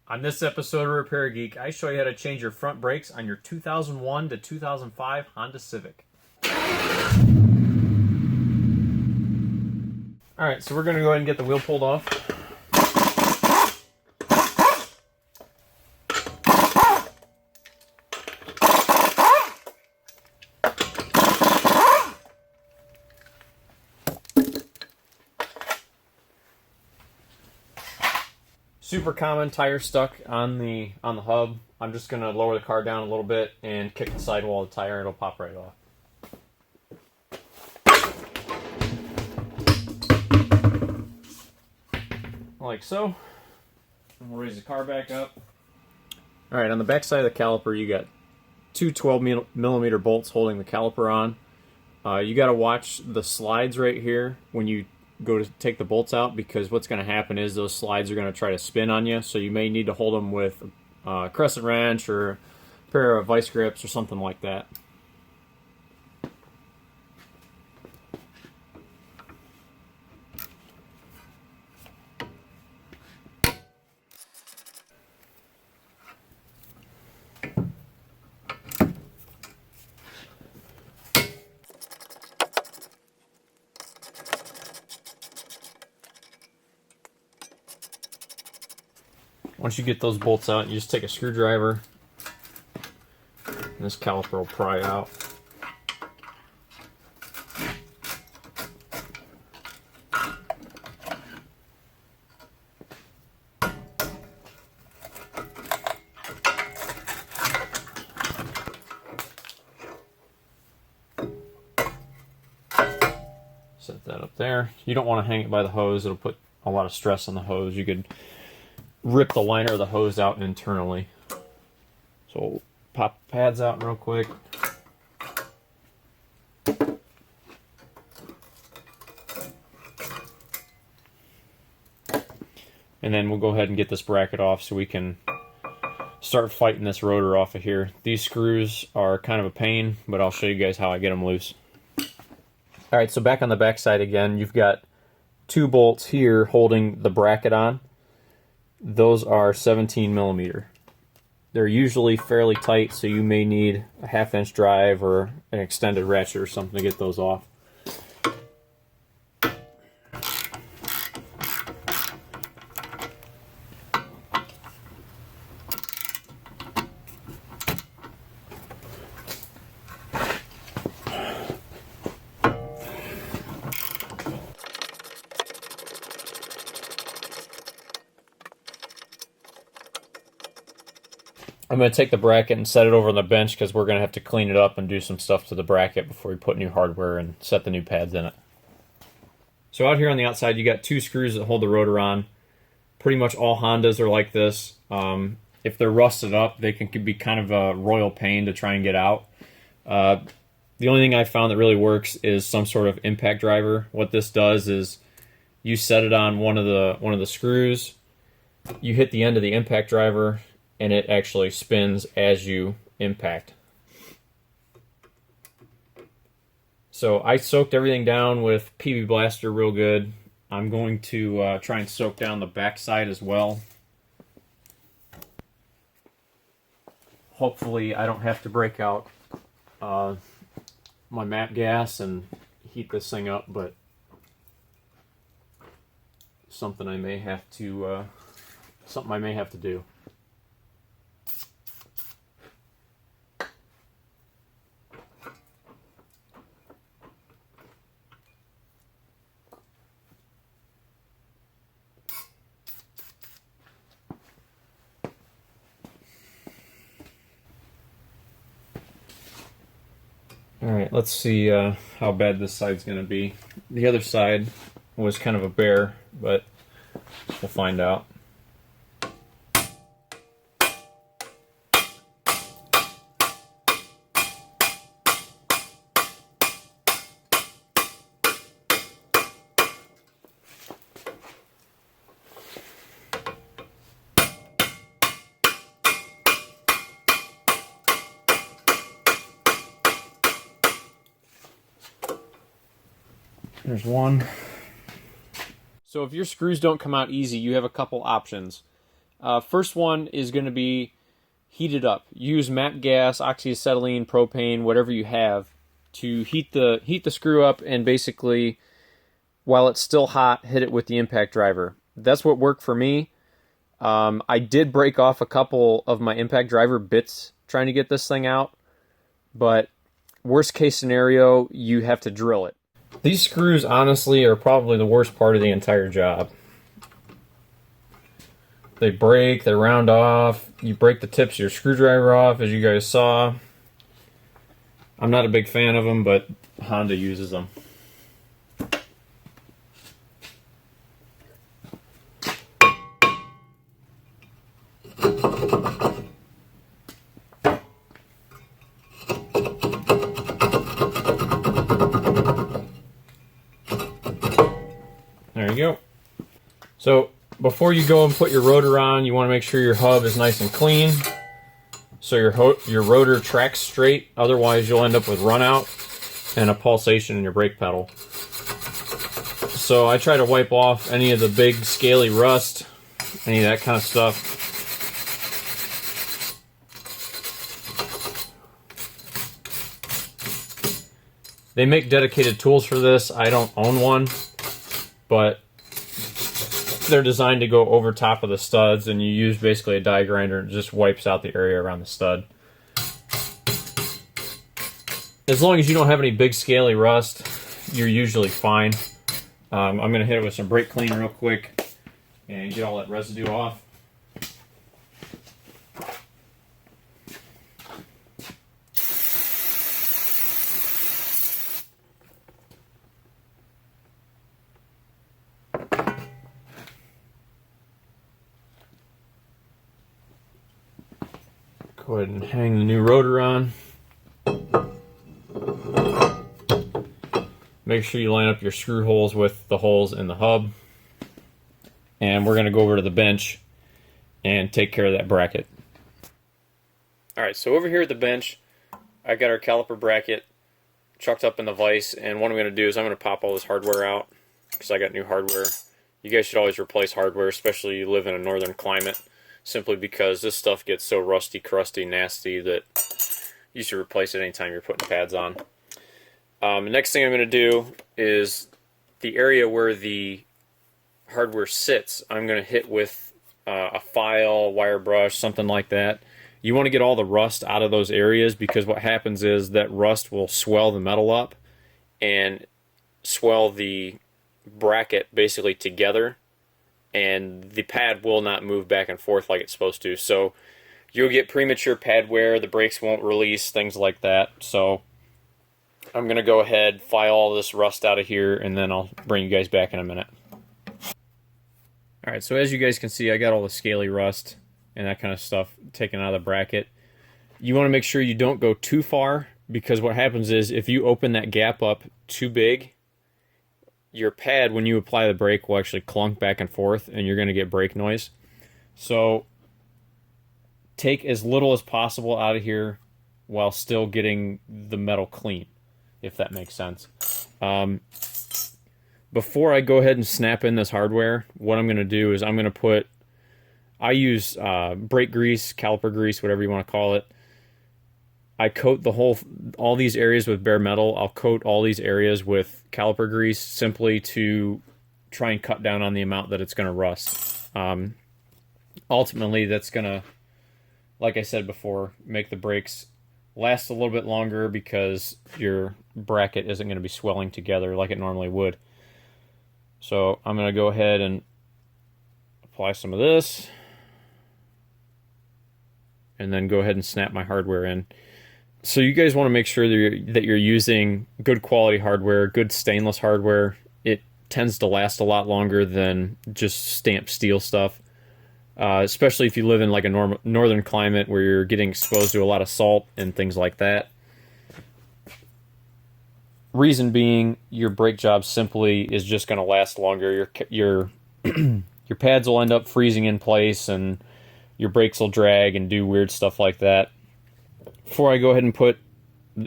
On this episode of Repair Geek, I show you how to change your front brakes on your 2001 to 2005 Honda Civic. Alright, so we're going to go ahead and get the wheel pulled off. Super common tire stuck on the hub. I'm just going to lower the car down a little bit and kick the sidewall of the tire. It'll pop right off. Like so. And we'll raise the car back up. Alright, on the back side of the caliper you got two 12mm bolts holding the caliper on. You got to watch the slides right here when you go to take the bolts out, because what's going to happen is those slides are going to try to spin on you, so you may need to hold them with a crescent wrench or a pair of vice grips or something like that. Once you get those bolts out, you just take a screwdriver, and this caliper will pry out. Set that up there. You don't want to hang it by the hose. It'll put a lot of stress on the hose. You could rip the liner of the hose out internally. So we'll pop the pads out real quick. And then we'll go ahead and get this bracket off so we can start fighting this rotor off of here. These screws are kind of a pain, but I'll show you guys how I get them loose. Alright, so back on the back side again, you've got two bolts here holding the bracket on. Those are 17mm. They're usually fairly tight, so you may need a 1/2-inch drive or an extended ratchet or something to get those off. I'm going to take the bracket and set it over on the bench because we're going to have to clean it up and do some stuff to the bracket before we put new hardware and set the new pads in it. So out here on the outside you got two screws that hold the rotor on. Pretty much all Hondas are like this. If they're rusted up, they can be kind of a royal pain to try and get out. The only thing I found that really works is some sort of impact driver. What this does is you set it on one of the screws, you hit the end of the impact driver, and it actually spins as you impact. So I soaked everything down with PB Blaster real good. I'm going to try and soak down the back side as well. Hopefully I don't have to break out my MAP gas and heat this thing up, but something I may have to do. Alright, let's see how bad this side's going to be. The other side was kind of a bear, but we'll find out. There's one. So if your screws don't come out easy, you have a couple options. First one is going to be heat it up. Use MAP gas, oxyacetylene, propane, whatever you have to heat the screw up, and basically, while it's still hot, hit it with the impact driver. That's what worked for me. I did break off a couple of my impact driver bits trying to get this thing out, but worst case scenario, you have to drill it. These screws, honestly, are probably the worst part of the entire job. They break, they round off, you break the tips of your screwdriver off, as you guys saw. I'm not a big fan of them, but Honda uses them. There you go. So before you go and put your rotor on, you want to make sure your hub is nice and clean, so your rotor tracks straight. Otherwise, you'll end up with runout and a pulsation in your brake pedal. So I try to wipe off any of the big scaly rust, any of that kind of stuff. They make dedicated tools for this. I don't own one, but they're designed to go over top of the studs, and you use basically a die grinder and it just wipes out the area around the stud. As long as you don't have any big scaly rust, you're usually fine. I'm going to hit it with some brake clean real quick and get all that residue off. Go ahead and hang the new rotor on. Make sure you line up your screw holes with the holes in the hub. And we're going to go over to the bench and take care of that bracket. Alright, so over here at the bench, I got our caliper bracket chucked up in the vise, and what I'm going to do is I'm going to pop all this hardware out because I got new hardware. You guys should always replace hardware, especially if you live in a northern climate, simply because this stuff gets so rusty, crusty, nasty that you should replace it anytime you're putting pads on. The next thing I'm going to do is the area where the hardware sits, I'm going to hit with a file, wire brush, something like that. You want to get all the rust out of those areas, because what happens is that rust will swell the metal up and swell the bracket basically together, and the pad will not move back and forth like it's supposed to. So you'll get premature pad wear, the brakes won't release, things like that. So I'm going to go ahead, file all this rust out of here, and then I'll bring you guys back in a minute. Alright, so as you guys can see, I got all the scaly rust and that kind of stuff taken out of the bracket. You want to make sure you don't go too far, because what happens is if you open that gap up too big, your pad, when you apply the brake, will actually clunk back and forth, and you're going to get brake noise. So take as little as possible out of here while still getting the metal clean, if that makes sense. Before I go ahead and snap in this hardware, what I'm going to do is I'm going to put, I use brake grease, caliper grease, whatever you want to call it. I coat all these areas with bare metal. I'll coat all these areas with caliper grease, simply to try and cut down on the amount that it's going to rust. Ultimately, that's going to, like I said before, make the brakes last a little bit longer, because your bracket isn't going to be swelling together like it normally would. So I'm going to go ahead and apply some of this, and then go ahead and snap my hardware in. So you guys want to make sure that you're using good quality hardware, good stainless hardware. It tends to last a lot longer than just stamped steel stuff, especially if you live in like a northern climate where you're getting exposed to a lot of salt and things like that. Reason being, your brake job simply is just going to last longer. Your pads will end up freezing in place, and your brakes will drag and do weird stuff like that. Before I go ahead and put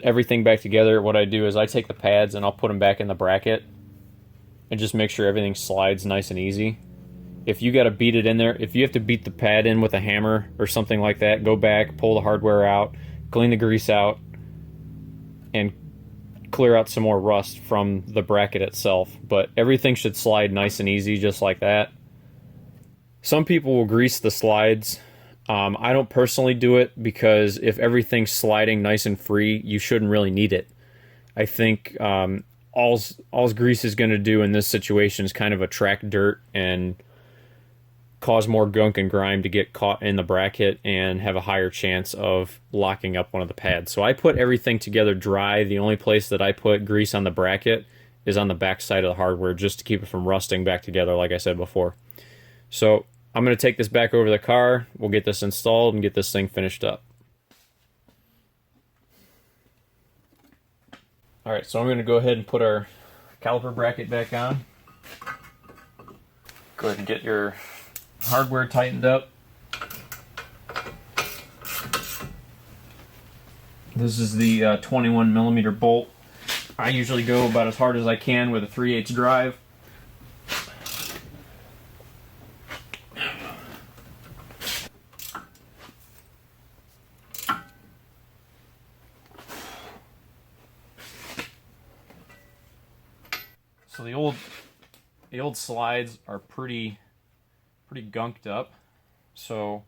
everything back together, what I do is I take the pads and I'll put them back in the bracket and just make sure everything slides nice and easy. if you got to beat it in there, if you have to beat the pad in with a hammer or something like that, go back, pull the hardware out, clean the grease out, and clear out some more rust from the bracket itself. But everything should slide nice and easy just like that. Some people will grease the slides. I don't personally do it because if everything's sliding nice and free, you shouldn't really need it. I think all's grease is going to do in this situation is kind of attract dirt and cause more gunk and grime to get caught in the bracket and have a higher chance of locking up one of the pads. So I put everything together dry. The only place that I put grease on the bracket is on the back side of the hardware just to keep it from rusting back together like I said before. So I'm going to take this back over the car. We'll get this installed and get this thing finished up. Alright, so I'm going to go ahead and put our caliper bracket back on. Go ahead and get your hardware tightened up. This is the 21mm bolt. I usually go about as hard as I can with a 3/8 drive. So the old slides are pretty gunked up. So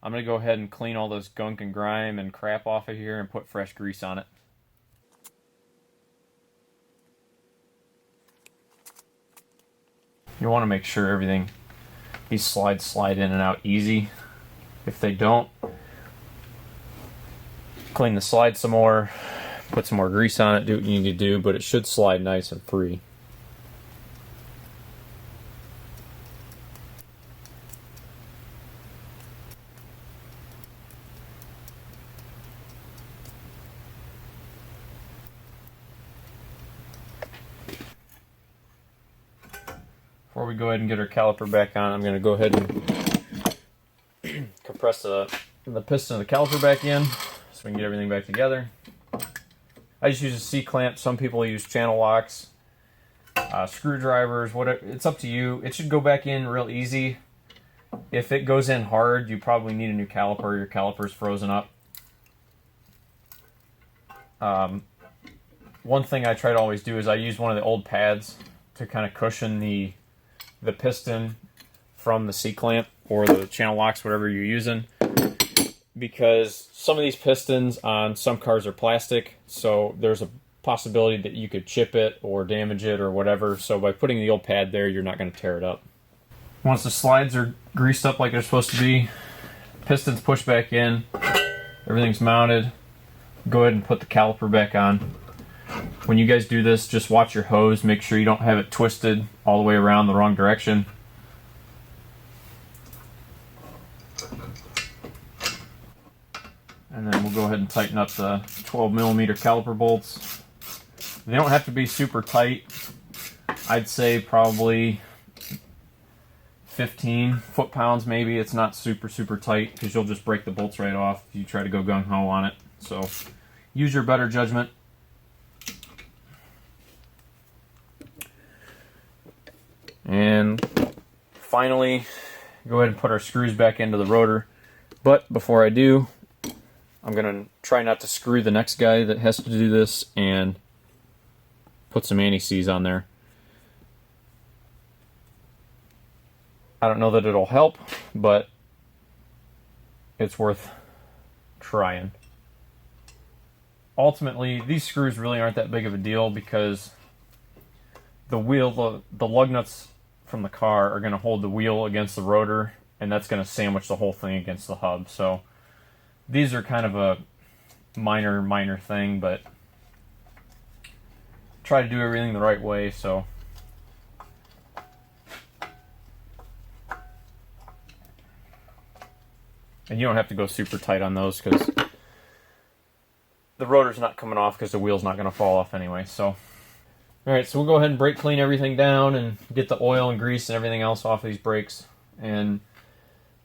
I'm going to go ahead and clean all this gunk and grime and crap off of here and put fresh grease on it. You want to make sure these slides slide in and out easy. If they don't, clean the slide some more, put some more grease on it, do what you need to do, but it should slide nice and free. Before we go ahead and get our caliper back on, I'm going to go ahead and compress the piston of the caliper back in so we can get everything back together. I just use a C-clamp. Some people use channel locks, screwdrivers, whatever. It's up to you. It should go back in real easy. If it goes in hard, you probably need a new caliper. Your caliper's frozen up. One thing I try to always do is I use one of the old pads to kind of cushion the piston from the C-clamp or the channel locks, whatever you're using, because some of these pistons on some cars are plastic, so there's a possibility that you could chip it or damage it or whatever. So by putting the old pad there, you're not going to tear it up. Once the slides are greased up like they're supposed to be, pistons push back in, everything's mounted, go ahead and put the caliper back on. When you guys do this, just watch your hose. Make sure you don't have it twisted all the way around the wrong direction. And then we'll go ahead and tighten up the 12mm caliper bolts. They don't have to be super tight. I'd say probably 15 foot-pounds maybe. It's not super tight because you'll just break the bolts right off if you try to go gung-ho on it. So use your better judgment. And finally, go ahead and put our screws back into the rotor. But before I do, I'm going to try not to screw the next guy that has to do this and put some anti-seize on there. I don't know that it'll help, but it's worth trying. Ultimately, these screws really aren't that big of a deal because the wheel, the lug nuts from the car are going to hold the wheel against the rotor, and that's going to sandwich the whole thing against the hub. So these are kind of a minor thing, but try to do everything the right way. So and you don't have to go super tight on those because the rotor's not coming off because the wheel's not going to fall off anyway. So alright, so we'll go ahead and brake clean everything down and get the oil and grease and everything else off of these brakes. And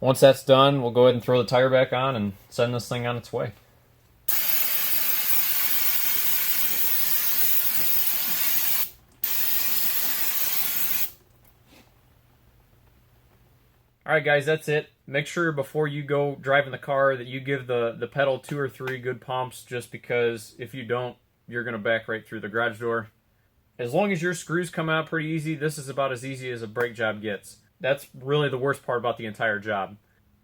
once that's done, we'll go ahead and throw the tire back on and send this thing on its way. Alright guys, that's it. Make sure before you go driving the car that you give the pedal 2 or 3 good pumps, just because if you don't, you're going to back right through the garage door. As long as your screws come out pretty easy, this is about as easy as a brake job gets. That's really the worst part about the entire job.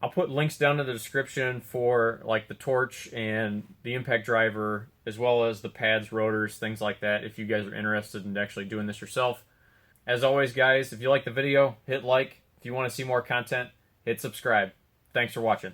I'll put links down in the description for like the torch and the impact driver, as well as the pads, rotors, things like that, if you guys are interested in actually doing this yourself. As always, guys, if you like the video, hit like. If you want to see more content, hit subscribe. Thanks for watching.